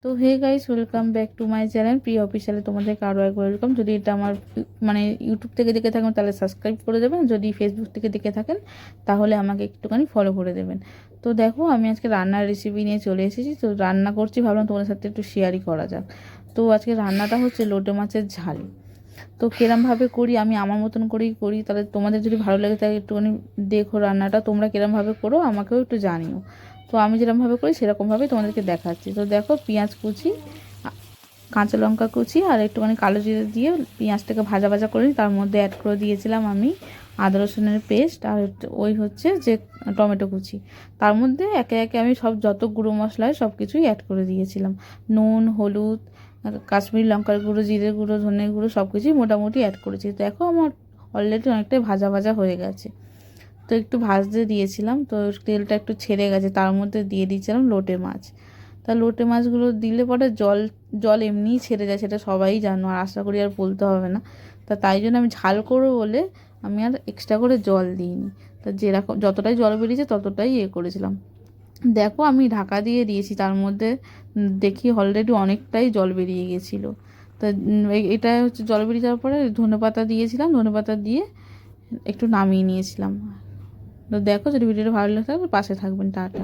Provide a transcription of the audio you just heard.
তো hey guys, welcome back to my channel প্রিয় অফিসিয়ালে তোমাদেরকে আরও একবার ওয়েলকাম। যদি এটা আমার ইউটিউব থেকে দেখে থাকেন তাহলে সাবস্ক্রাইব করে দেবেন, যদি ফেসবুক থেকে দেখে থাকেন তাহলে আমাকে একটুখানি ফলো করে দেবেন। তো দেখো, আমি আজকে রান্নার রেসিপি নিয়ে চলে এসেছি। তো রান্না করছি, ভাবলাম তোমাদের সাথে একটু শেয়ারই করা যাক। তো আজকে রান্নাটা হচ্ছে লোটে মাছের ঝাল। তো কিরমভাবে করি আমি আমার মতন করেই করি, তাহলে তোমাদের যদি ভালো লাগে তাহলে একটুখানি দেখো রান্নাটা, তোমরা কিরমভাবে করো আমাকেও একটু জানিও। তো আমি যেরকমভাবে করি সেরকমভাবেই তোমাদেরকে দেখাচ্ছি। তো দেখো, পেঁয়াজ কুচি, কাঁচা লঙ্কা কুচি আর একটুখানি কালো জিরে দিয়ে পেঁয়াজটাকে ভাজা ভাজা করে তার মধ্যে অ্যাড করে দিয়েছিলাম আমি আদা রসুনের পেস্ট, আর ওই হচ্ছে যে টমেটো কুচি। তার মধ্যে একে একে আমি সব যত গুঁড়ো মশলা সব কিছুই অ্যাড করে দিয়েছিলাম। নুন, হলুদ, কাশ্মীরি লঙ্কার গুঁড়ো, জিরে গুঁড়ো, ধনে গুঁড়ো সব কিছুই মোটামুটি অ্যাড করেছি। দেখো, আমার অলরেডি অনেকটাই ভাজা ভাজা হয়ে গেছে। তো একটু ভাজতে দিয়েছিলাম, তো তেলটা একটু ছেড়ে গেছে, তার মধ্যে দিয়ে দিয়েছিলাম লোটে মাছ। তা লোটে মাছগুলো দিলে পরে জল জল এমনিই ছেড়ে যায়, সেটা সবাই জানো, আর আশা করি আর বলতে হবে না। তাই জন্য আমি ঝাল করবো বলে আমি আর এক্সট্রা করে জল দিইনি। তা যেরকম যতটাই জল বেরিয়েছে ততটাই করেছিলাম। দেখো, আমি ঢাকা দিয়ে দিয়েছি, তার মধ্যে দেখি অলরেডি অনেকটাই জল বেরিয়ে গেছিলো। তা এটা হচ্ছে জল বেরিয়ে যাওয়ার পরে ধনেপাতা দিয়েছিলাম, ধনেপাতা দিয়ে একটু নামিয়ে নিয়েছিলাম। তো দেখো, যদি ভিডিওটা ভালো লাগে তাহলে পাশে থাকবেন। টাটা।